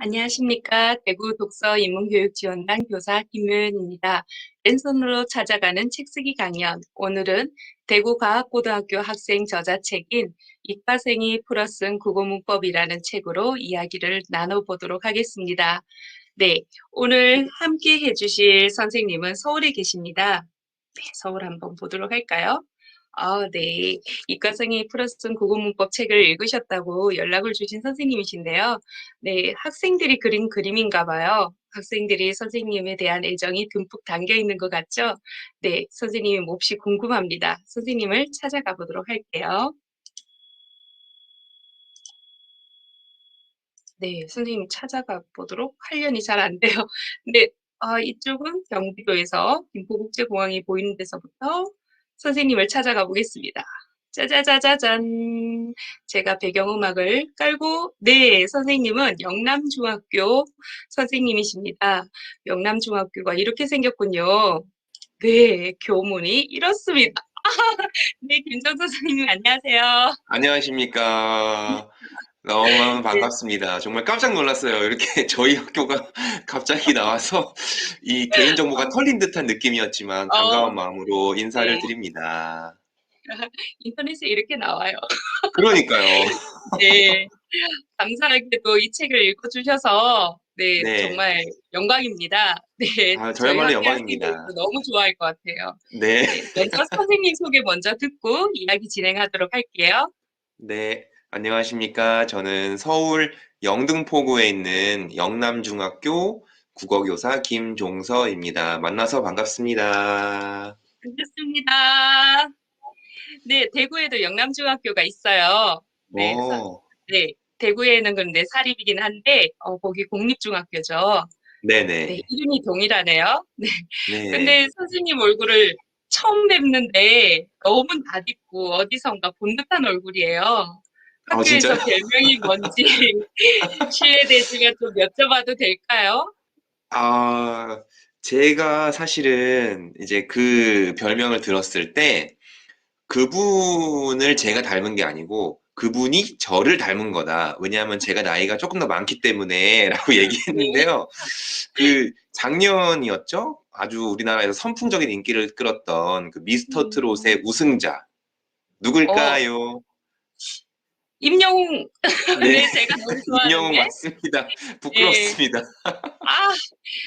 안녕하십니까. 대구 독서인문교육지원단 교사 김효연입니다. 랜선으로 찾아가는 책쓰기 강연. 오늘은 대구과학고등학교 학생 저자책인 이과생이 풀어 쓴 국어문법이라는 책으로 이야기를 나눠보도록 하겠습니다. 네, 오늘 함께 해주실 선생님은 서울에 계십니다. 네, 서울 한번 보도록 할까요? 네. 이과생이 풀어 쓴 국어문법 책을 읽으셨다고 연락을 주신 선생님이신데요. 네, 학생들이 그린 그림인가 봐요. 학생들이 선생님에 대한 애정이 듬뿍 담겨 있는 것 같죠? 네, 선생님이 몹시 궁금합니다. 선생님을 찾아가 보도록 할게요. 네, 선생님 찾아가 보도록 하려니 잘 안 돼요. 근데 이쪽은 경기도에서 김포국제공항이 보이는 데서부터 선생님을 찾아가 보겠습니다. 짜자자자잔. 제가 배경음악을 깔고, 네, 선생님은 영남중학교 선생님이십니다. 영남중학교가 이렇게 생겼군요. 네, 교문이 이렇습니다. 네, 김정선 선생님 안녕하세요. 안녕하십니까. 너무 네, 반갑습니다. 정말 깜짝 놀랐어요. 이렇게 저희 학교가 갑자기 나와서 이 개인정보가 어, 털린 듯한 느낌이었지만 반가운 어, 마음으로 인사를 네. 드립니다. 인터넷에 이렇게 나와요. 그러니까요. 네. 감사하게도 이 책을 읽어주셔서, 네, 네. 정말 영광입니다. 네, 저희 저야말로 학교 학생들도 영광입니다. 너무 좋아할 것 같아요. 네. 네, 먼저 선생님 소개 먼저 듣고 이야기 진행하도록 할게요. 네. 안녕하십니까. 저는 서울 영등포구에 있는 영남중학교 국어교사 김종서입니다. 만나서 반갑습니다. 반갑습니다. 네, 대구에도 영남중학교가 있어요. 네, 오, 네, 대구에는 근데 사립이긴 한데, 거기 공립중학교죠. 네, 네네. 이름이 동일하네요. 네. 네. 근데 선생님 얼굴을 처음 뵙는데 너무 낯익고 어디선가 본 듯한 얼굴이에요. 진짜요? 학교에서 별명이 뭔지 실례되지만 좀 여쭤봐도 될까요? 아, 제가 사실은 이제 그 별명을 들었을 때 그분을 제가 닮은 게 아니고 그분이 저를 닮은 거다. 왜냐하면 제가 나이가 조금 더 많기 때문에 라고 네. 얘기했는데요. 그 작년이었죠? 아주 우리나라에서 선풍적인 인기를 끌었던 그 미스터 음, 트롯의 우승자. 어, 누굴까요? 임영웅. 네, 네, 제가 너무 임영웅 좋아하는데. 맞습니다. 예. 부끄럽습니다. 아,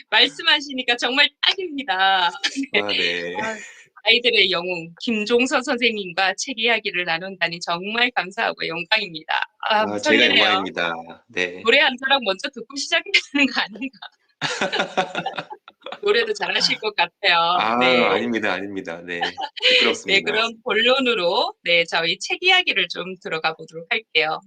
말씀하시니까 정말 딱입니다. 네. 아, 네. 아, 아이들의 영웅 김종서 선생님과 책 이야기를 나눈다니 정말 감사하고 영광입니다. 제가 설레네요. 영광입니다. 네. 노래 한 소락 먼저 듣고 시작해야 되는 거 아닌가? 노래도 잘하실 것 같아요. 네. 아닙니다, 아닙니다. 네. 네, 부끄럽습니다. 그럼 본론으로 네, 저희 책 이야기를 좀 들어가 보도록 할게요.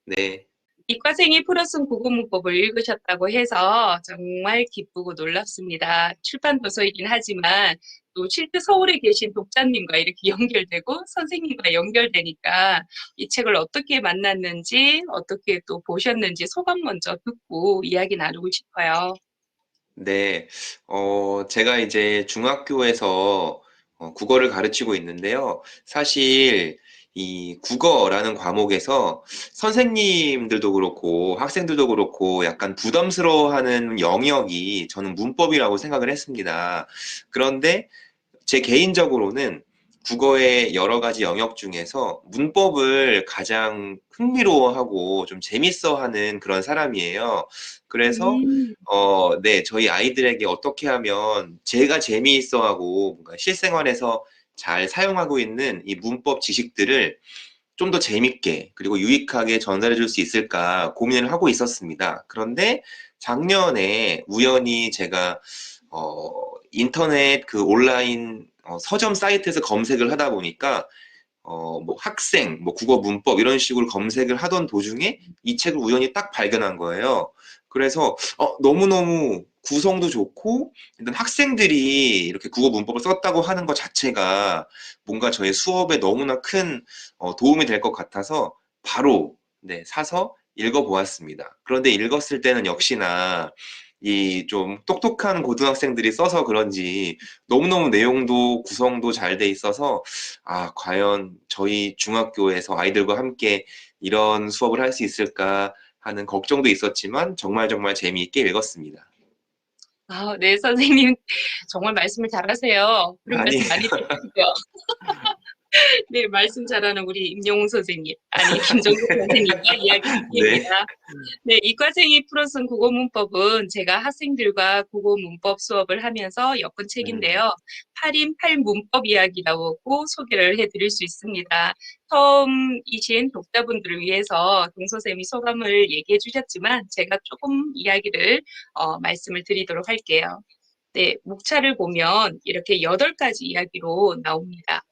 네. 이과생이 풀어쓴 국어문법을 읽으셨다고 해서 정말 기쁘고 놀랍습니다. 출판 도서이긴 하지만 또 실제 서울에 계신 독자님과 이렇게 연결되고 선생님과 연결되니까 이 책을 어떻게 만났는지 어떻게 또 보셨는지 소감 먼저 듣고 이야기 나누고 싶어요. 네. 제가 이제 중학교에서 국어를 가르치고 있는데요. 사실 이 국어라는 과목에서 선생님들도 그렇고 학생들도 그렇고 약간 부담스러워하는 영역이 저는 문법이라고 생각을 했습니다. 그런데 제 개인적으로는 국어의 여러 가지 영역 중에서 문법을 가장 흥미로워하고 좀 재밌어하는 그런 사람이에요. 그래서 음, 네, 저희 아이들에게 어떻게 하면 제가 재미있어하고 뭔가 실생활에서 잘 사용하고 있는 이 문법 지식들을 좀 더 재밌게 그리고 유익하게 전달해 줄 수 있을까 고민을 하고 있었습니다. 그런데 작년에 우연히 제가 인터넷 그 온라인 서점 사이트에서 검색을 하다 보니까 뭐 학생, 뭐 국어 문법 이런 식으로 검색을 하던 도중에 이 책을 우연히 딱 발견한 거예요. 그래서 너무너무 구성도 좋고 일단 학생들이 이렇게 국어 문법을 썼다고 하는 것 자체가 뭔가 저의 수업에 너무나 큰 도움이 될 것 같아서 바로 네, 사서 읽어보았습니다. 그런데 읽었을 때는 역시나 이 좀 똑똑한 고등학생들이 써서 그런지 너무너무 내용도 구성도 잘 돼 있어서 과연 저희 중학교에서 아이들과 함께 이런 수업을 할 수 있을까 하는 걱정도 있었지만 정말 정말 재미있게 읽었습니다. 아, 네, 선생님 정말 말씀을 잘하세요. 그런 아니, 말씀 많이 드리고요. 네, 말씀 잘하는 우리 임영웅 선생님, 아니 김정국 선생님과 이야기 네, 중입니다. 네, 이과생이 풀어쓴 국어 문법은 제가 학생들과 국어 문법 수업을 하면서 엮은 음, 책인데요. 8인 8 문법 이야기라고 소개를 해드릴 수 있습니다. 처음이신 독자분들을 위해서 동서쌤이 소감을 얘기해 주셨지만 제가 조금 이야기를 말씀을 드리도록 할게요. 네, 목차를 보면 이렇게 8가지 이야기로 나옵니다.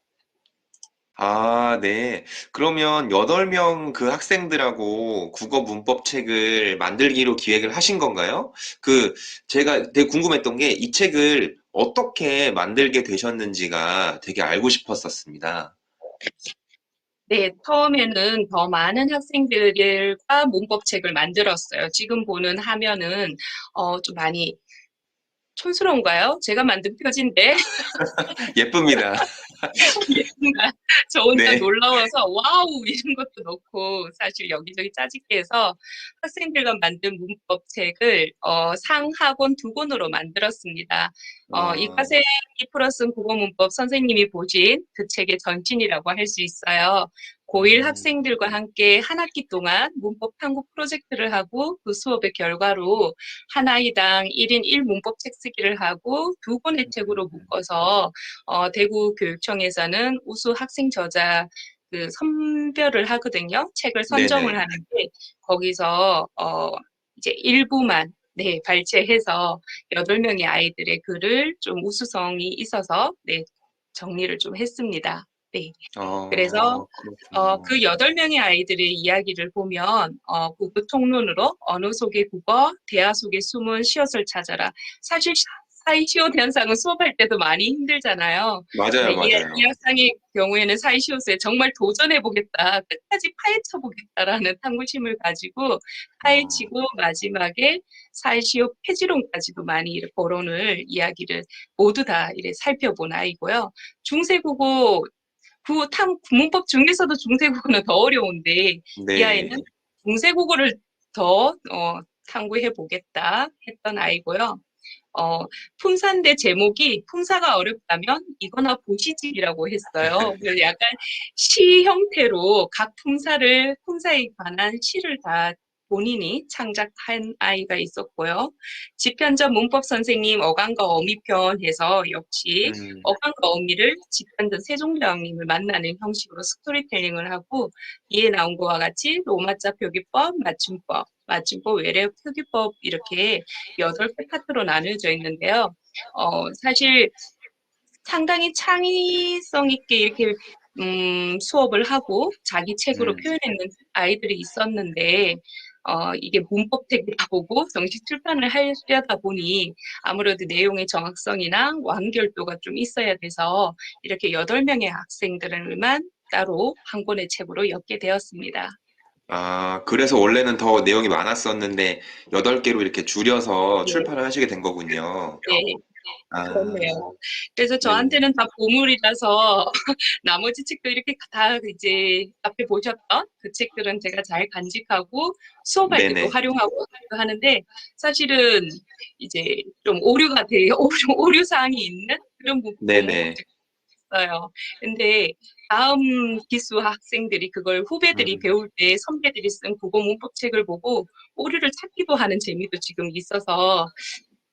아, 네. 그러면 8명 그 학생들하고 국어 문법 책을 만들기로 기획을 하신 건가요? 제가 되게 궁금했던 게 이 책을 어떻게 만들게 되셨는지가 되게 알고 싶었었습니다. 네, 처음에는 더 많은 학생들과 문법책을 만들었어요. 지금 보는 화면은 좀 많이 촌스러운가요? 제가 만든 표지인데 예쁩니다. 예쁜가? 저 혼자 네. 놀라워서 와우 이런 것도 넣고 사실 여기저기 짜집기 해서 학생들과 만든 문법책을 상하권 2권으로 만들었습니다. 어, 이과생이 풀어쓴 국어문법 선생님이 보신 그 책의 전신이라고 할 수 있어요. 고1 음, 학생들과 함께 한 학기 동안 문법 탐구 프로젝트를 하고 그 수업의 결과로 한 아이당 1인 1문법 책 쓰기를 하고 2권의 책으로 묶어서 대구 교육청에서는 우수 학생 저자 그 선별을 하거든요. 책을 선정을 네네. 하는데 거기서 이제 일부만 네, 발췌해서 8명의 아이들의 글을 좀 우수성이 있어서 네, 정리를 좀 했습니다. 네. 그래서 그렇군요. 그 8명의 아이들의 이야기를 보면 국어 통론으로 언어 속의 국어, 대화 속의 숨은 시옷을 찾아라. 사실 사이시옷 현상은 수업할 때도 많이 힘들잖아요. 근데 맞아요, 이 맞아요. 학생의 경우에는 사이시옷에 정말 도전해보겠다, 끝까지 파헤쳐보겠다라는 탐구심을 가지고 어, 파헤치고 마지막에 사이시옷 폐지론까지도 많이 이렇게 거론을 이야기를 모두 다 이렇게 살펴본 아이고요. 중세국어 문법 중에서도 중세국어는 더 어려운데 이 아이는 네. 중세국어를 더 탐구해 보겠다 했던 아이고요. 어, 품사인데 제목이 품사가 어렵다면 이거나 보시지라고 했어요. 그래서 약간 시 형태로 각 품사에 관한 시를 다 본인이 창작한 아이가 있었고요. 지편전 문법 선생님 어간과 어미편 해서 역시 음, 어간과 어미를 지편전 세종대왕님을 만나는 형식으로 스토리텔링을 하고 이에 나온 것과 같이 로마자 표기법, 맞춤법, 외래어 표기법 이렇게 8개 파트로 나누어져 있는데요. 사실 상당히 창의성 있게 이렇게 수업을 하고 자기 책으로 음. 표현했는 아이들이 있었는데 이게 문법책이라 보고 정식 출판을 하려다 보니 아무래도 내용의 정확성이나 완결도가 좀 있어야 돼서 이렇게 8명의 학생들만 따로 한 권의 책으로 엮게 되었습니다. 아, 그래서 원래는 더 내용이 많았었는데 8개로 이렇게 줄여서 네, 출판을 하시게 된 거군요. 네, 아, 그렇네요. 그래서 네. 저한테는 다 보물이라서 나머지 책도 이렇게 다 이제 앞에 보셨던 그 책들은 제가 잘 간직하고 수업할 때 또 네네. 활용하고 하는데 사실은 이제 좀 오류가 돼 오류 사항이 있는 그런 부분도 네네. 문법책이 있어요. 근데 다음 기수 학생들이 그걸 후배들이 음. 배울 때 선배들이 쓴 국어 문법책을 보고 오류를 찾기도 하는 재미도 지금 있어서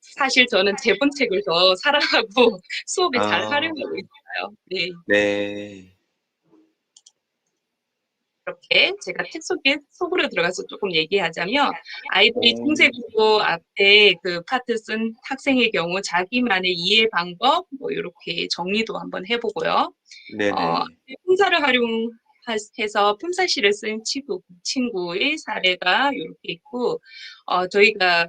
사실 저는 제본책을 더 사랑하고 수업에 잘 아, 활용하고 있어요. 네. 네. 이렇게 제가 책 속으로 들어가서 조금 얘기하자면 아이들이 오, 중세국어 앞에 그 파트 쓴 학생의 경우 자기만의 이해 방법 뭐 이렇게 정리도 한번 해보고요. 어, 네네. 품사를 활용해서 품사시를 쓴 친구의 사례가 이렇게 있고 저희가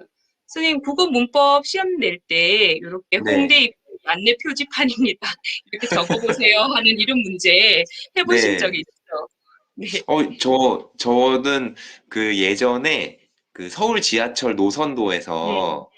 선생님 국어 문법 시험 낼 때 이렇게 네. 홍대 입구 안내 표지판입니다. 이렇게 적어보세요 하는 이런 문제 해보신 네. 적이 있죠? 네. 저는 그 예전에 그 서울 지하철 음, 노선도에서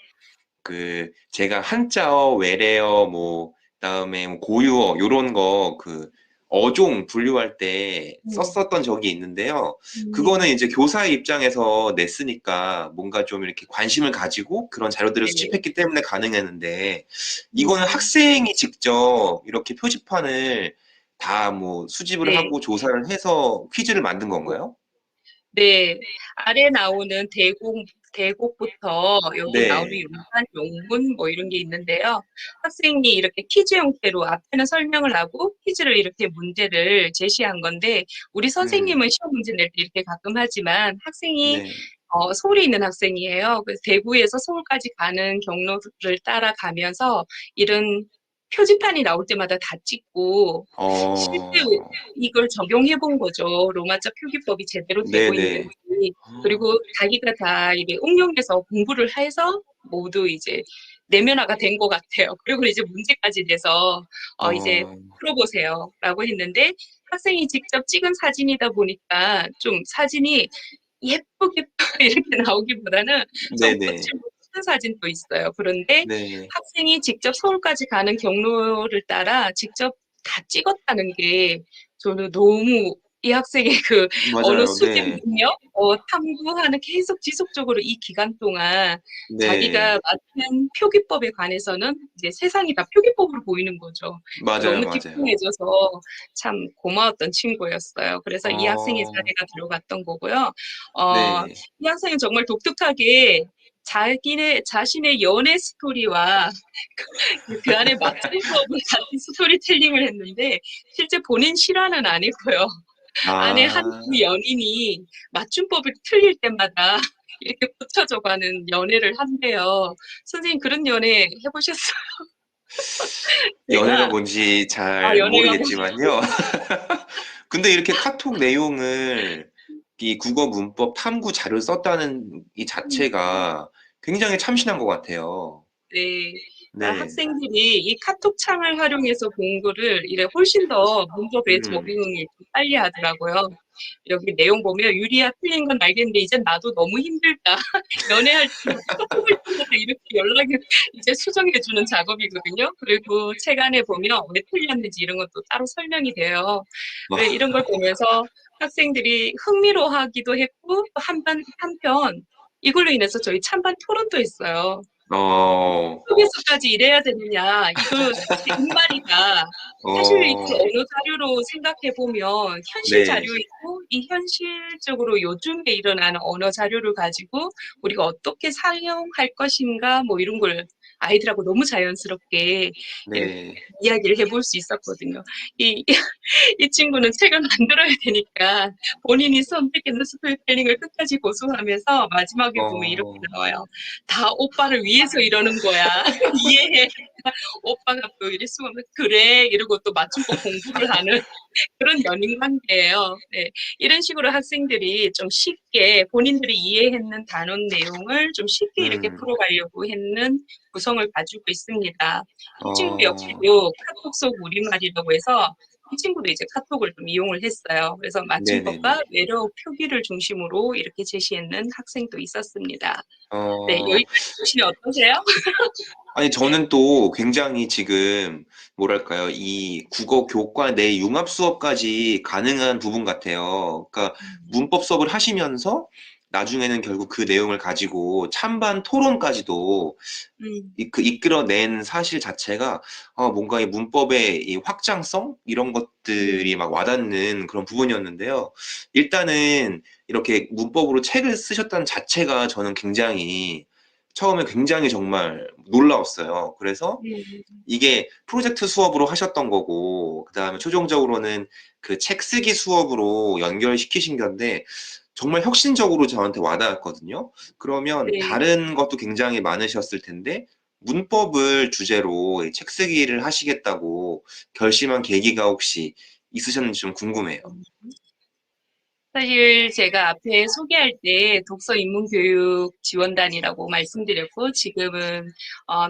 그 제가 한자어, 외래어, 뭐, 그다음에 뭐 고유어, 요런 거 그 어종 분류할 때 음, 썼었던 적이 있는데요. 그거는 음, 이제 교사의 입장에서 냈으니까 뭔가 좀 이렇게 관심을 가지고 그런 자료들을 네. 수집했기 때문에 가능했는데, 이거는 음, 학생이 직접 이렇게 표지판을 다 뭐 수집을 네. 하고 조사를 해서 퀴즈를 만든 건가요? 네, 아래 나오는 대곡부터 여기 나오는 네. 용산, 용문 뭐 이런 게 있는데요. 학생이 이렇게 퀴즈 형태로 앞에는 설명을 하고 퀴즈를 이렇게 문제를 제시한 건데 우리 음, 선생님은 시험 문제 낼 때 이렇게 가끔 하지만 학생이 네. 서울에 있는 학생이에요. 그래서 대구에서 서울까지 가는 경로를 따라가면서 이런 표지판이 나올 때마다 다 찍고 실제 어, 이걸 적용해 본 거죠. 로마자 표기법이 제대로 되고 네네. 있는지. 그리고 자기가 다 이게 응용해서 공부를 해서 모두 이제 내면화가 된 것 같아요. 그리고 이제 문제까지 내서 이제 어, 풀어보세요라고 했는데 학생이 직접 찍은 사진이다 보니까 좀 사진이 예쁘게 이렇게 나오기보다는 좀 네네. 거칠고 사진도 있어요. 그런데 네. 학생이 직접 서울까지 가는 경로를 따라 직접 다 찍었다는 게 저는 너무 이 학생의 그 언어 맞아요. 수집 네. 능력, 탐구하는 계속 지속적으로 이 기간 동안 네. 자기가 맡은 표기법에 관해서는 이제 세상이 다 표기법으로 보이는 거죠. 맞아요, 너무 맞아요. 집중해줘서 참 고마웠던 친구였어요. 그래서 이 학생의 어, 사례가 들어갔던 거고요. 어, 네. 이 학생은 정말 독특하게 자신의 연애 스토리와 그 안에 맞춤법을 같은 스토리텔링을 했는데 실제 본인 실화는 아니고요. 안에 한 아, 두 연인이 맞춤법을 틀릴 때마다 이렇게 고쳐져 가는 연애를 한대요. 선생님 그런 연애 해보셨어요? 연애가 제가 뭔지 잘 연애가 뭔지 모르겠지만요. 근데 이렇게 카톡 내용을 이 국어 문법 탐구 자료를 썼다는 이 자체가 굉장히 참신한 것 같아요. 네. 그러니까 네. 학생들이 이 카톡 창을 활용해서 공부를 이래 훨씬 더 문법에 음, 적응을 좀 빨리 하더라고요. 여기 내용 보면 유리야 틀린 건 알겠는데 이제 나도 너무 힘들다. 연애할 때 카톡을 때마다 이렇게 연락을 이제 수정해주는 작업이거든요. 그리고 책 안에 보면 왜 틀렸는지 이런 것도 따로 설명이 돼요. 그래, 이런 걸 보면서 학생들이 흥미로워하기도 했고 또 한편 이걸로 인해서 저희 찬반 토론도 했어요. 어, 한국에서까지 이래야 되느냐. 이거 사실 입말이다. 사실 이걸 어, 언어 자료로 생각해 보면 현실 네, 자료이고 이 현실적으로 요즘에 일어나는 언어 자료를 가지고 우리가 어떻게 사용할 것인가 뭐 이런 걸 아이들하고 너무 자연스럽게 이렇게 네, 이야기를 해볼 수 있었거든요. 이, 이 친구는 책을 만들어야 되니까 본인이 선택했는 스토리텔링을 끝까지 고수하면서 마지막에 보면 이렇게 어, 나와요. 다 오빠를 위해서 이러는 거야. 이해해. 오빠가 또 이럴 수가 없는 그래 이러고 또 맞춤법 공부를 하는 그런 연인 관계예요. 네. 이런 식으로 학생들이 좀 쉽게 본인들이 이해했는 단원 내용을 좀 쉽게 이렇게 음, 풀어가려고 했는 구성을 가지고 있습니다. 이 친구 어, 역시도 카톡 속 우리말이라고 해서 이 친구도 이제 카톡을 좀 이용을 했어요. 그래서 네네네. 맞춤법과 외래어 표기를 중심으로 이렇게 제시했는 학생도 있었습니다. 네, 어, 여기까지 보시면 어떠세요? 아니, 저는 또 굉장히 지금, 뭐랄까요, 이 국어 교과 내 융합 수업까지 가능한 부분 같아요. 그러니까 문법 수업을 하시면서 나중에는 결국 그 내용을 가지고 찬반 토론까지도 음, 이끌어낸 사실 자체가 뭔가 이 문법의 이 확장성 이런 것들이 음, 막 와닿는 그런 부분이었는데요. 일단은 이렇게 문법으로 책을 쓰셨다는 자체가 저는 굉장히 처음에 굉장히 정말 놀라웠어요. 그래서 음, 이게 프로젝트 수업으로 하셨던 거고, 그 다음에 최종적으로는 그 책 쓰기 수업으로 연결시키신 건데, 정말 혁신적으로 저한테 와닿았거든요. 그러면 네. 다른 것도 굉장히 많으셨을 텐데, 문법을 주제로 책 쓰기를 하시겠다고 결심한 계기가 혹시 있으셨는지 좀 궁금해요. 사실 제가 앞에 소개할 때 독서 입문교육 지원단이라고 말씀드렸고 지금은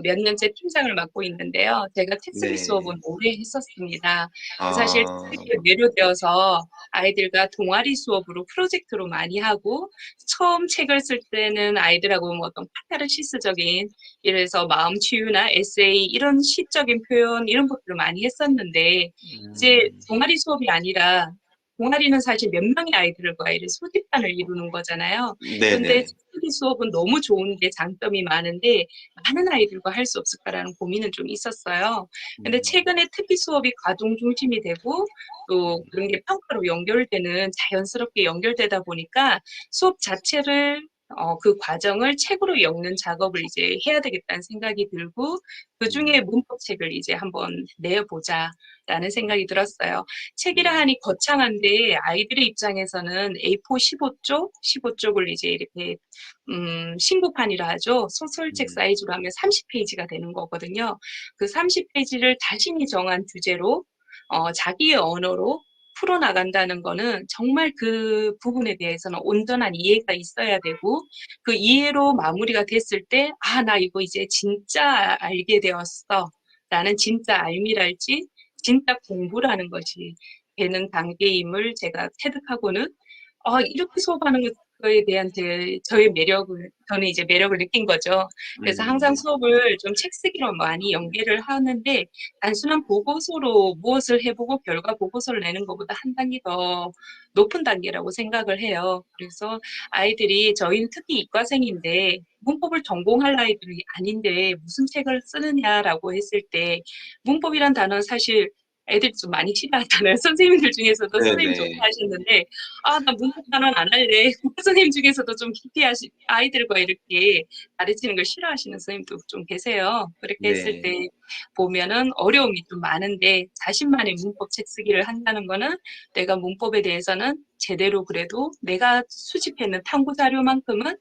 몇 년째 팀장을 맡고 있는데요. 제가 책쓰기 네. 수업은 오래 했었습니다. 사실 아, 책쓰기에 매료되어서 아이들과 동아리 수업으로 프로젝트로 많이 하고 처음 책을 쓸 때는 아이들하고 뭐 어떤 카타르시스적인 예를 들어서 마음 치유나 에세이 이런 시적인 표현 이런 것들을 많이 했었는데 이제 음, 동아리 수업이 아니라 동아리는 사실 몇 명의 아이들과 이렇게 소집단을 이루는 거잖아요. 그런데 네네. 책쓰기 수업은 너무 좋은데 장점이 많은데 많은 아이들과 할 수 없을까라는 고민은 좀 있었어요. 근데 음, 최근에 특기 수업이 과정 중심이 되고 또 그런 게 평가로 연결되는 자연스럽게 연결되다 보니까 수업 자체를 그 과정을 책으로 엮는 작업을 이제 해야 되겠다는 생각이 들고 그중에 문법책을 이제 한번 내보자라는 생각이 들었어요. 책이라 음, 하니 거창한데 아이들의 입장에서는 A4 15쪽, 15쪽을 이제 이렇게 신고판이라 하죠. 소설책 음, 사이즈로 하면 30페이지가 되는 거거든요. 그 30페이지를 자신이 정한 주제로 자기의 언어로 풀어나간다는 거는 정말 그 부분에 대해서는 온전한 이해가 있어야 되고 그 이해로 마무리가 됐을 때, 아, 나 이거 이제 진짜 알게 되었어. 라는 진짜 알미랄지 진짜 공부라는 것이 되는 단계임을 제가 체득하고는 이렇게 수업하는 거에 대한 저의 매력을 저는 이제 매력을 느낀 거죠. 그래서 항상 수업을 좀 책쓰기로 많이 연계를 하는데 단순한 보고서로 무엇을 해보고 결과 보고서를 내는 것보다 한 단계 더 높은 단계라고 생각을 해요. 그래서 아이들이 저희는 특히 이과생인데 문법을 전공할 아이들이 아닌데 무슨 책을 쓰느냐라고 했을 때 문법이란 단어는 사실 애들이 좀 많이 싫어하잖아요. 선생님들 중에서도 선생님 좋다 네네. 하셨는데 나 문법 단어는 안 할래. 선생님 중에서도 좀 깊이 아이들과 이렇게 가르치는 걸 싫어하시는 선생님도 좀 계세요. 그렇게 했을 네. 때 보면은 어려움이 좀 많은데 자신만의 문법 책 쓰기를 한다는 거는 내가 문법에 대해서는 제대로 그래도 내가 수집해낸 탐구 자료만큼은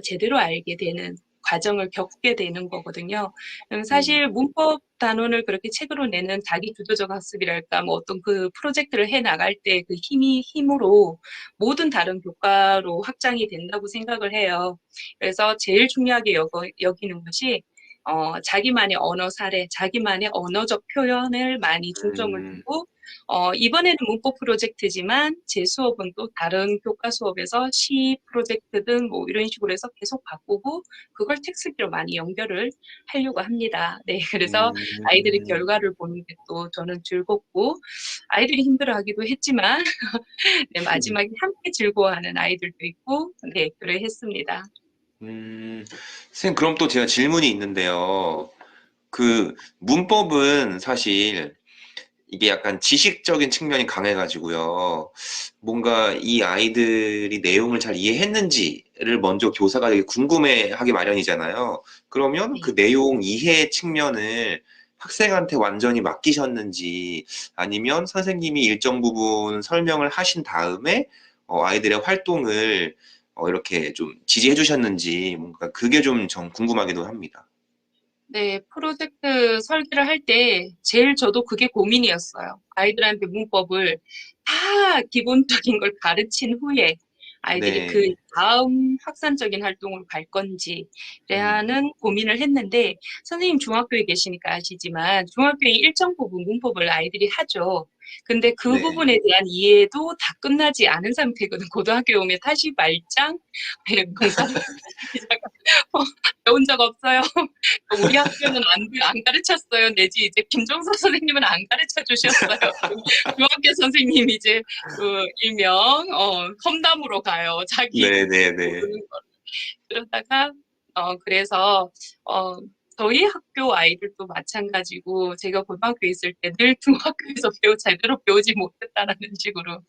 제대로 알게 되는 과정을 겪게 되는 거거든요. 음, 사실 문법 단원을 그렇게 책으로 내는 자기 주도적 학습이랄까, 뭐 어떤 그 프로젝트를 해 나갈 때 그 힘으로 모든 다른 교과로 확장이 된다고 생각을 해요. 그래서 제일 중요하게 여기는 것이 자기만의 언어 사례, 자기만의 언어적 표현을 많이 중점을 음, 두고 이번에는 문법 프로젝트지만 제 수업은 또 다른 교과 수업에서 시 프로젝트든 뭐 이런 식으로 해서 계속 바꾸고 그걸 책쓰기로 많이 연결을 하려고 합니다. 네, 그래서 아이들의 음, 결과를 보는 게 또 저는 즐겁고 아이들이 힘들어하기도 했지만 네, 마지막에 함께 즐거워하는 아이들도 있고 네, 그래 했습니다. 선생님, 그럼 또 제가 질문이 있는데요. 그 문법은 사실 이게 약간 지식적인 측면이 강해가지고요. 뭔가 이 아이들이 내용을 잘 이해했는지를 먼저 교사가 되게 궁금해하기 마련이잖아요. 그러면 그 네. 내용 이해 측면을 학생한테 완전히 맡기셨는지 아니면 선생님이 일정 부분 설명을 하신 다음에 아이들의 활동을 이렇게 좀 지지해 주셨는지 뭔가 그게 좀 전 궁금하기도 합니다. 네, 프로젝트 설계를 할 때 제일 저도 그게 고민이었어요. 아이들한테 문법을 다 기본적인 걸 가르친 후에 아이들이 그 네. 다음 확산적인 활동으로 갈 건지 음, 대하는 고민을 했는데 선생님 중학교에 계시니까 아시지만 중학교에 일정 부분 문법을 아이들이 하죠. 근데 그 네. 부분에 대한 이해도 다 끝나지 않은 상태거든. 고등학교에 오면 다시 말짱 이런 공부하기 시작하고 배운 적 없어요. 우리 학교는 안 가르쳤어요. 내지 이제 김종서 선생님은 안 가르쳐 주셨어요. 중학교 선생님 이제 그 일명 험담으로 가요. 자기 네네네. 모르는 거. 그러다가 그래서 어 저희 학교 아이들도 마찬가지고 제가 고등학교에 있을 때 늘 중학교에서 제대로 배우지 못했다라는 식으로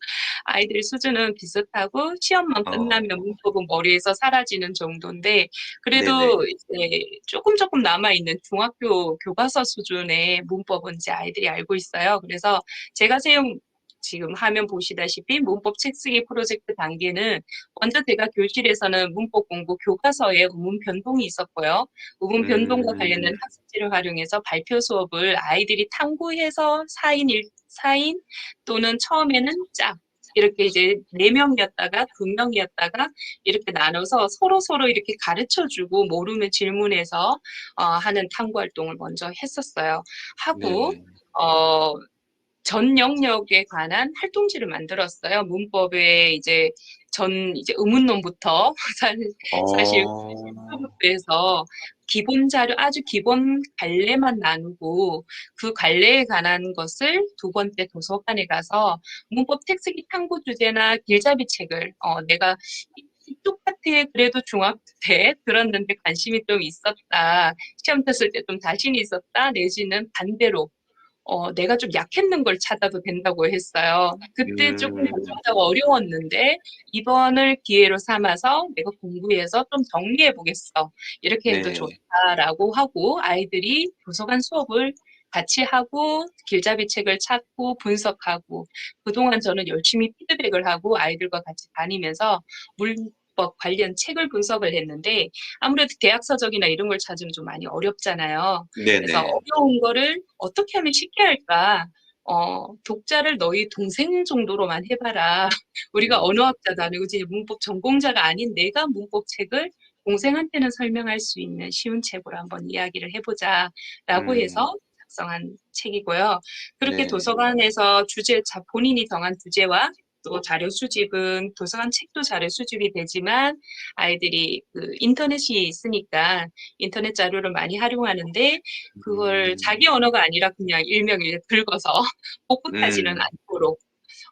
아이들 수준은 비슷하고 시험만 어, 끝나면 문법은 머리에서 사라지는 정도인데 네네. 그래도 이제 조금 남아있는 중학교 교과서 수준의 문법은 이제 아이들이 알고 있어요. 그래서 제가 지금 화면 보시다시피 문법 책쓰기 프로젝트 단계는 먼저 제가 교실에서는 문법 공부 교과서에 의문 변동이 있었고요. 의문 변동과 관련된 음, 학습지를 활용해서 발표 수업을 아이들이 탐구해서 4인 또는 처음에는 짝 이렇게 이제 4명이었다가 2명이었다가 이렇게 나눠서 서로서로 이렇게 가르쳐주고 모르면 질문해서 하는 탐구 활동을 먼저 했었어요. 하고 네. 어 전 영역에 관한 활동지를 만들었어요. 문법에 이제 의문론부터 사실 어, 부터 해서 기본 자료, 아주 기본 관례만 나누고 그 관례에 관한 것을 두 번째 도서관에 가서 문법 텍스기 탐구 주제나 길잡이 책을 내가 똑같아 그래도 중학교 때 들었는데 관심이 좀 있었다. 시험 쳤을 때 좀 자신이 있었다. 내지는 반대로 내가 좀 약했는 걸 찾아도 된다고 했어요. 그때 조금 음, 결정하기가 어려웠는데 이번을 기회로 삼아서 내가 공부해서 좀 정리해 보겠어. 이렇게 해도 네. 좋다라고 하고 아이들이 도서관 수업을 같이 하고 길잡이 책을 찾고 분석하고 그동안 저는 열심히 피드백을 하고 아이들과 같이 다니면서 문법 관련 책을 분석을 했는데 아무래도 대학 서적이나 이런 걸 찾으면 좀 많이 어렵잖아요. 그래서 네네. 어려운 거를 어떻게 하면 쉽게 할까? 독자를 너희 동생 정도로만 해봐라. 우리가 음, 언어학자도 아니고 이제 문법 전공자가 아닌 내가 문법 책을 동생한테는 설명할 수 있는 쉬운 책으로 한번 이야기를 해보자라고 음, 해서 작성한 책이고요. 그렇게 네. 도서관에서 본인이 정한 주제와 또 자료 수집은 도서관 책도 자료 수집이 되지만 아이들이 그 인터넷이 있으니까 인터넷 자료를 많이 활용하는데 그걸 음, 자기 언어가 아니라 그냥 일명을 긁어서 복붙하지는 음, 않도록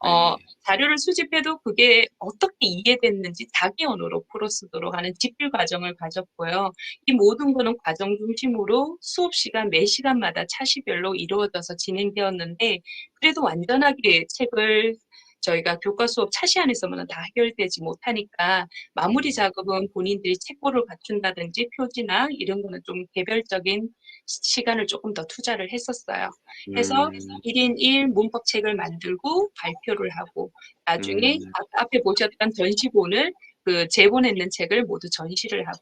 네. 자료를 수집해도 그게 어떻게 이해됐는지 자기 언어로 풀어 쓰도록 하는 집필 과정을 가졌고요. 이 모든 거는 과정 중심으로 수업 시간 매 시간마다 차시별로 이루어져서 진행되었는데 그래도 완전하게 책을 저희가 교과 수업 차시 안에서는 다 해결되지 못하니까 마무리 음, 작업은 본인들이 책고를 갖춘다든지 표지나 이런 거는 좀 개별적인 시간을 조금 더 투자를 했었어요. 해서 음, 1인 1 문법책을 만들고 발표를 하고 나중에 음. 앞에 보셨던 전시본을 그 제본했는 책을 모두 전시를 하고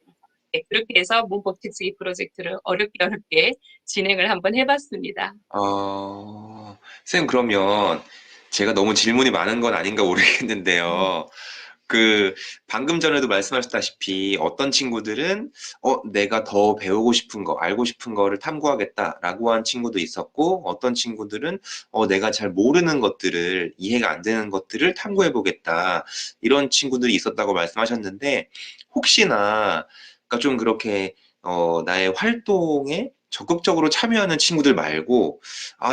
네, 그렇게 해서 문법 특수기 프로젝트를 어렵게 진행을 한번 해봤습니다. 선생님, 그러면 제가 너무 질문이 많은 건 아닌가 모르겠는데요. 그, 방금 전에도 말씀하셨다시피 어떤 친구들은, 내가 더 배우고 싶은 거, 알고 싶은 거를 탐구하겠다라고 한 친구도 있었고, 어떤 친구들은, 내가 잘 모르는 것들을, 이해가 안 되는 것들을 탐구해보겠다. 이런 친구들이 있었다고 말씀하셨는데, 혹시나, 그러니까 좀 그렇게, 나의 활동에 적극적으로 참여하는 친구들 말고,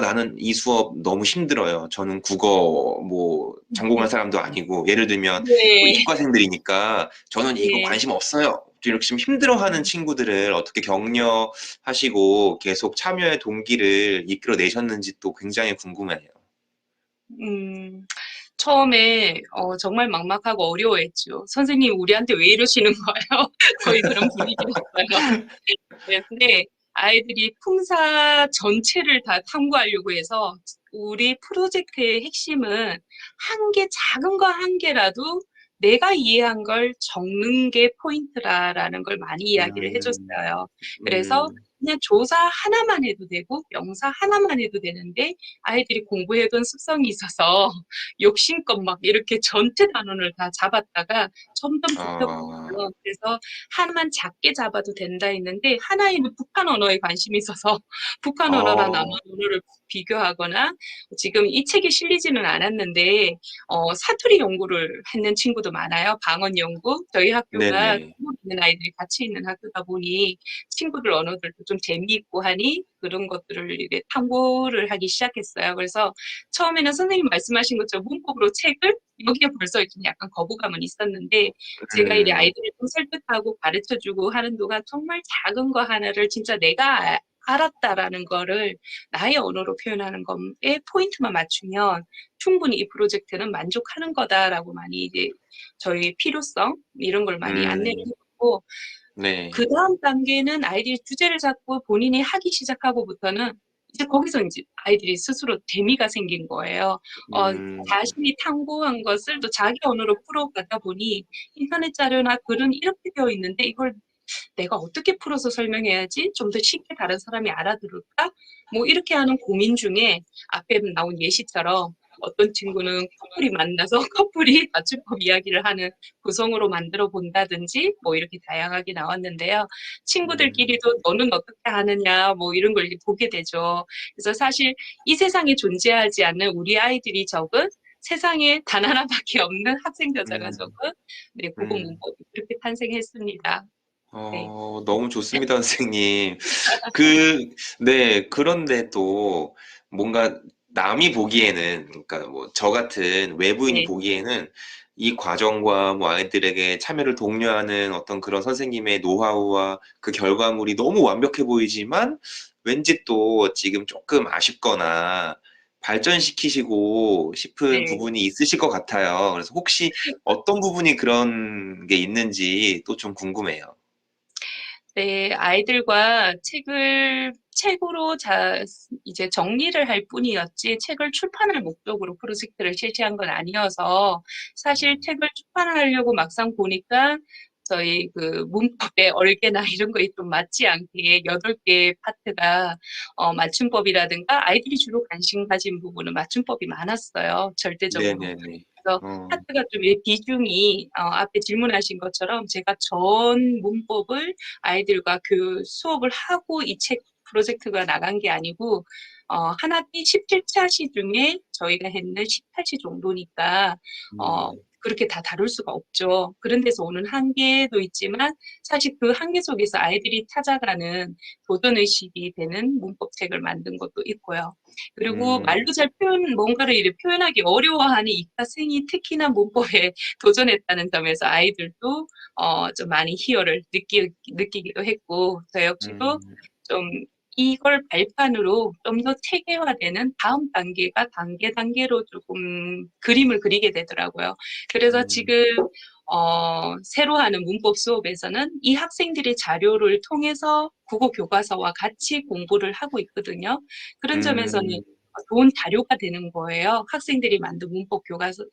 나는 이 수업 너무 힘들어요. 저는 국어 뭐 전공한 사람도 아니고, 예를 들면 뭐 네, 이과생들이니까 저는 이거 예. 관심 없어요. 이렇게 좀 힘들어하는 친구들을 어떻게 격려하시고 계속 참여의 동기를 이끌어내셨는지 또 굉장히 궁금해요. 음, 처음에 정말 막막하고 어려워했죠. 선생님, 우리한테 왜 이러시는 거예요? 거의 그런 분위기였어요. 네, 근데 아이들이 품사 전체를 다 탐구하려고 해서 우리 프로젝트의 핵심은 한 개, 작은 거 한 개라도 내가 이해한 걸 적는 게 포인트라라는 걸 많이 이야기를 음, 해줬어요. 그래서 음, 그냥 조사 하나만 해도 되고 명사 하나만 해도 되는데 아이들이 공부해둔 습성이 있어서 욕심껏 막 이렇게 전체 단원을 다 잡았다가 점점 아, 좁혀가거든요. 그래서 하나만 작게 잡아도 된다 했는데 하나에는 북한 언어에 관심이 있어서 북한 언어랑 남한 어, 언어를 비교하거나 지금 이 책이 실리지는 않았는데 사투리 연구를 했는 친구도 많아요. 방언 연구. 저희 학교가 네네. 중국 있는 아이들이 같이 있는 학교다 보니 친구들 언어들도 좀 재미있고 하니 그런 것들을 이제 탐구를 하기 시작했어요. 그래서 처음에는 선생님 말씀하신 것처럼 문법으로 책을 여기에 벌써 좀 약간 거부감은 있었는데 제가 이제 음, 아이들을 좀 설득하고 가르쳐주고 하는 동안 정말 작은 거 하나를 진짜 내가 알았다라는 거를 나의 언어로 표현하는 것에 포인트만 맞추면 충분히 이 프로젝트는 만족하는 거다라고 많이 이제 저희 필요성 이런 걸 많이 안내를 음, 했고 네. 그다음 단계는 아이들이 주제를 잡고 본인이 하기 시작하고부터는 이제 거기서 이제 아이들이 스스로 재미가 생긴 거예요. 음, 자신이 탐구한 것을 또 자기 언어로 풀어가다 보니 인터넷 자료나 글은 이렇게 되어 있는데 이걸 내가 어떻게 풀어서 설명해야지 좀 더 쉽게 다른 사람이 알아들을까? 뭐 이렇게 하는 고민 중에 앞에 나온 예시처럼 어떤 친구는 커플이 만나서 커플이 맞춤법 이야기를 하는 구성으로 만들어 본다든지 뭐 이렇게 다양하게 나왔는데요. 음, 친구들끼리도 너는 어떻게 하느냐 뭐 이런 걸 이제 보게 되죠. 그래서 사실 이 세상에 존재하지 않는 우리 아이들이 적은 세상에 단 하나밖에 없는 학생 저자가 음, 적은 네, 국어 음. 문법이 그렇게 탄생했습니다. 네. 너무 좋습니다, 선생님. 그, 네, 그런데 또 뭔가 남이 보기에는, 그러니까 뭐 저 같은 외부인이 네. 보기에는 이 과정과 뭐 아이들에게 참여를 독려하는 어떤 그런 선생님의 노하우와 그 결과물이 너무 완벽해 보이지만 왠지 또 지금 조금 아쉽거나 발전시키시고 싶은 네. 부분이 있으실 것 같아요. 그래서 혹시 어떤 부분이 그런 게 있는지 또 좀 궁금해요. 네, 아이들과 책으로 이제 정리를 할 뿐이었지, 책을 출판할 목적으로 프로젝트를 실시한 건 아니어서, 사실 음, 책을 출판하려고 막상 보니까, 저희 그 문법의 얼개나 이런 거에 좀 맞지 않게 8개 파트가, 맞춤법이라든가 아이들이 주로 관심 가진 부분은 맞춤법이 많았어요. 절대적으로. 네네네. 그래서 어, 파트가 좀 비중이 앞에 질문하신 것처럼 제가 전 문법을 아이들과 수업을 하고 이 책 프로젝트가 나간 게 아니고 하나띠 17차시 중에 저희가 했는 18시 정도니까 음, 그렇게 다 다룰 수가 없죠. 그런 데서 오는 한계도 있지만 사실 그 한계 속에서 아이들이 찾아가는 도전의식이 되는 문법책을 만든 것도 있고요. 그리고 음, 말로 뭔가를 이렇게 표현하기 어려워하는 이과생이 특히나 문법에 도전했다는 점에서 아이들도 좀 많이 희열을 느끼기도 했고, 저 역시도 음, 좀 이걸 발판으로 좀 더 체계화되는 다음 단계가 단계로 조금 그림을 그리게 되더라고요. 그래서 음, 지금 새로 하는 문법 수업에서는 이 학생들의 자료를 통해서 국어 교과서와 같이 공부를 하고 있거든요. 그런 점에서는 음, 좋은 자료가 되는 거예요. 학생들이 만든 문법 교과서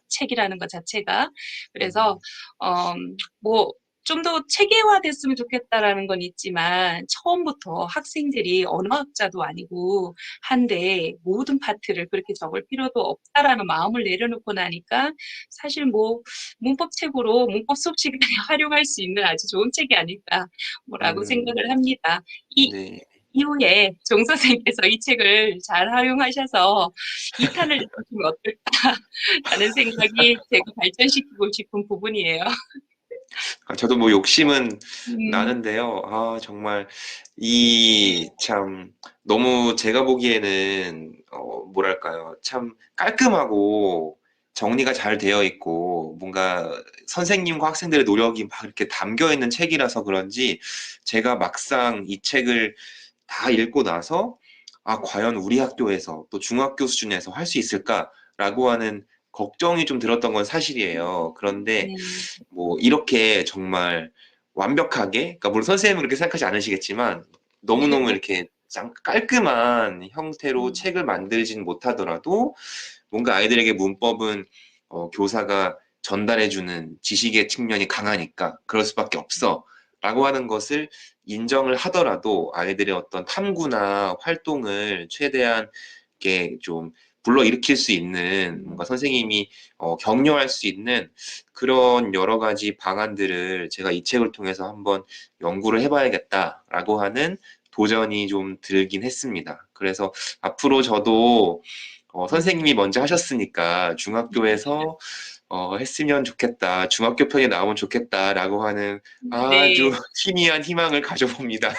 책이라는 것 자체가. 그래서 음, 어, 뭐 좀 더 체계화됐으면 좋겠다라는 건 있지만 처음부터 학생들이 언어학자도 아니고 한데 모든 파트를 그렇게 적을 필요도 없다라는 마음을 내려놓고 나니까 사실 뭐 문법책으로 문법 수업 시간에 활용할 수 있는 아주 좋은 책이 아닐까 뭐라고 음, 생각을 합니다. 이 네. 이후에 정 선생께서 이 책을 잘 활용하셔서 2탄을 내주시면 어떨까라는 생각이 제가 발전시키고 싶은 부분이에요. 저도 뭐 욕심은 음, 나는데요. 정말 이 참 너무 제가 보기에는 뭐랄까요? 참 깔끔하고 정리가 잘 되어 있고 뭔가 선생님과 학생들의 노력이 막 이렇게 담겨 있는 책이라서 그런지 제가 막상 이 책을 다 읽고 나서 과연 우리 학교에서 또 중학교 수준에서 할 수 있을까라고 하는 걱정이 좀 들었던 건 사실이에요. 그런데 네, 뭐 이렇게 정말 완벽하게, 그러니까 물론 선생님은 그렇게 생각하지 않으시겠지만 너무너무 이렇게 깔끔한 형태로 음, 책을 만들진 못하더라도 뭔가 아이들에게 문법은 교사가 전달해주는 지식의 측면이 강하니까 그럴 수밖에 없어. 라고 하는 것을 인정을 하더라도 아이들의 어떤 탐구나 활동을 최대한 이렇게 좀 불러일으킬 수 있는 뭔가 선생님이 격려할 수 있는 그런 여러 가지 방안들을 제가 이 책을 통해서 한번 연구를 해봐야겠다라고 하는 도전이 좀 들긴 했습니다. 그래서 앞으로 저도 선생님이 먼저 하셨으니까 중학교에서 했으면 좋겠다, 중학교 편이 나오면 좋겠다라고 하는 아주 네. 희미한 희망을 가져봅니다.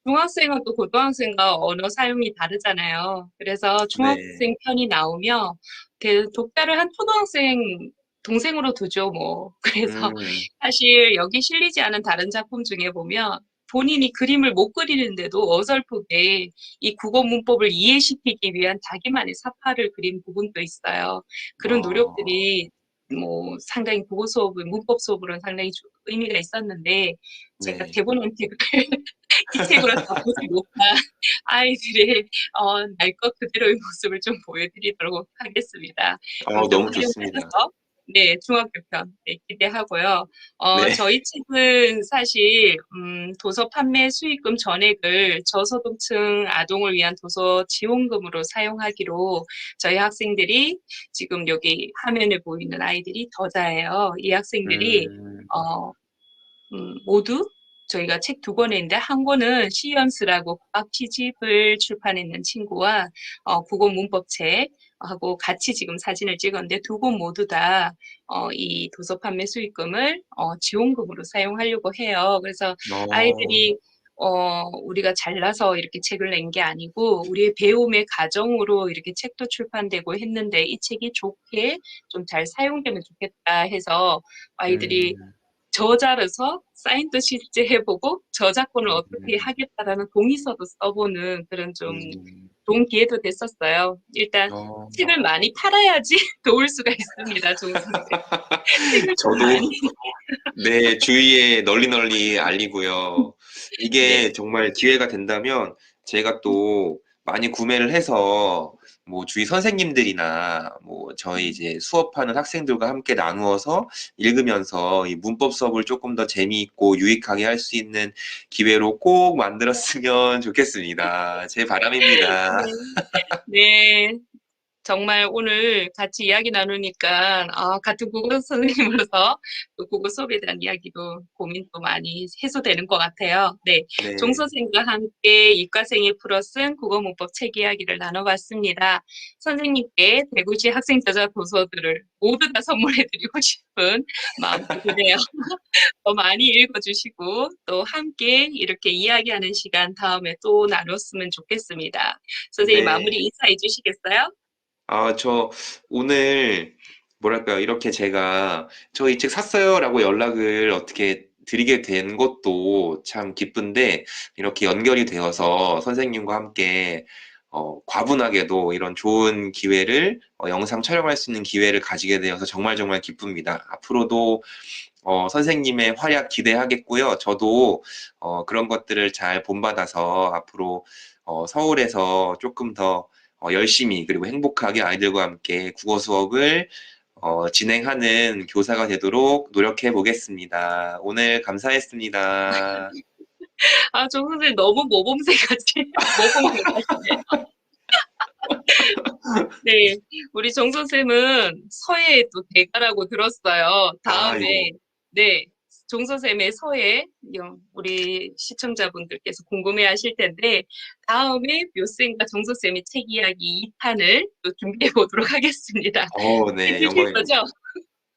중학생은 또 고등학생과 언어 사용이 다르잖아요. 그래서 네. 중학생 편이 나오면 독자를 한 초등학생 동생으로 두죠, 뭐. 그래서 음, 사실 여기 실리지 않은 다른 작품 중에 보면 본인이 그림을 못 그리는데도 어설프게 이 국어 문법을 이해시키기 위한 자기만의 사파를 그린 부분도 있어요. 그런 어, 노력들이 뭐 상당히 국어 수업은 문법 수업으로는 상당히 의미가 있었는데 제가 네. 대본 원칙을 이 책으로 다 보지 못한 아이들의 날 것 그대로의 모습을 좀 보여드리도록 하겠습니다. 그걸 좀 너무 좋습니다. 활용하셔서 네, 중학교 편 네, 기대하고요. 네. 저희 책은 사실 도서 판매 수익금 전액을 저소득층 아동을 위한 도서 지원금으로 사용하기로 저희 학생들이 지금 여기 화면에 보이는 아이들이 더자예요. 이 학생들이 음, 어, 모두 저희가 책 두 권에 있는데 한 권은 시연스라고 과학 취집을 출판했는 친구와 국어 문법책하고 같이 지금 사진을 찍었는데 두 권 모두 다 이 도서 판매 수익금을 지원금으로 사용하려고 해요. 그래서 어, 아이들이 우리가 잘나서 이렇게 책을 낸 게 아니고 우리의 배움의 과정으로 이렇게 책도 출판되고 했는데 이 책이 좋게 좀 잘 사용되면 좋겠다 해서 아이들이 음, 저자로서 사인도 실제 해보고 저작권을 어떻게 음, 하겠다라는 동의서도 써보는 그런 좀 음, 좋은 기회도 됐었어요. 일단 어, 책을 많이 팔아야지 도울 수가 있습니다. 종선생 책을 좀 저도 많이 네, 주위에 널리 널리 알리고요. 네. 이게 정말 기회가 된다면 제가 또 많이 구매를 해서 뭐 주위 선생님들이나 뭐 저희 이제 수업하는 학생들과 함께 나누어서 읽으면서 이 문법 수업을 조금 더 재미있고 유익하게 할 수 있는 기회로 꼭 만들었으면 좋겠습니다. 제 바람입니다. 네. 네. 정말 오늘 같이 이야기 나누니까 같은 국어 선생님으로서 또 국어 수업에 대한 이야기도 고민도 많이 해소되는 것 같아요. 네, 종 네, 선생님과 함께 이과생이 풀어 쓴 국어 문법 책 이야기를 나눠봤습니다. 선생님께 대구시 학생 저자 도서들을 모두 다 선물해드리고 싶은 마음도 드네요. 더 많이 읽어주시고 또 함께 이렇게 이야기하는 시간 다음에 또 나눴으면 좋겠습니다. 선생님 마무리 네. 인사해 주시겠어요? 저 오늘 뭐랄까요? 이렇게 제가 저 이 책 샀어요라고 연락을 어떻게 드리게 된 것도 참 기쁜데 이렇게 연결이 되어서 선생님과 함께 과분하게도 이런 좋은 기회를 영상 촬영할 수 있는 기회를 가지게 되어서 정말 정말 기쁩니다. 앞으로도 선생님의 활약 기대하겠고요. 저도 그런 것들을 잘 본받아서 앞으로 서울에서 조금 더 열심히 그리고 행복하게 아이들과 함께 국어 수업을 진행하는 교사가 되도록 노력해 보겠습니다. 오늘 감사했습니다. 정 선생님 너무 모범생 같이, 모범생 같으세요. 네, 우리 정 선생님은 서예의 또 대가라고 들었어요. 아이고. 다음에, 네, 정 선생님의 서예, 우리 시청자분들께서 궁금해 하실 텐데, 다음에 묘쌤과 정 선생님의 책 이야기 2탄을 또 준비해 보도록 하겠습니다. 네, 해주실 거죠? 영광입니다.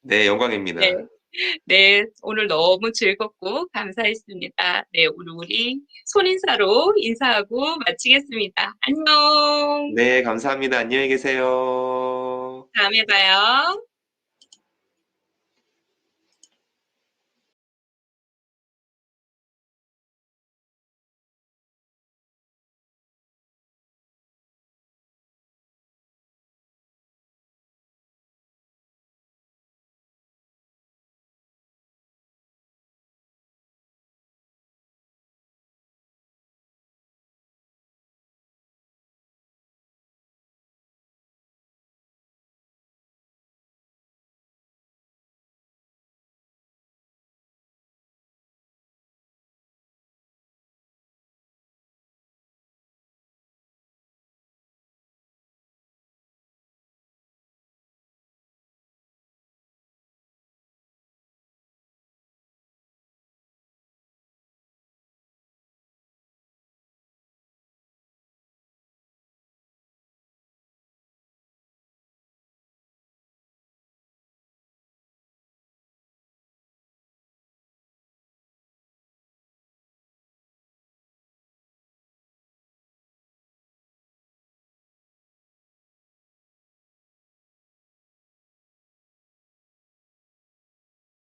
네, 네, 영광입니다. 네, 오늘 너무 즐겁고 감사했습니다. 네, 우리 손인사로 인사하고 마치겠습니다. 안녕. 네, 감사합니다. 안녕히 계세요. 다음에 봐요.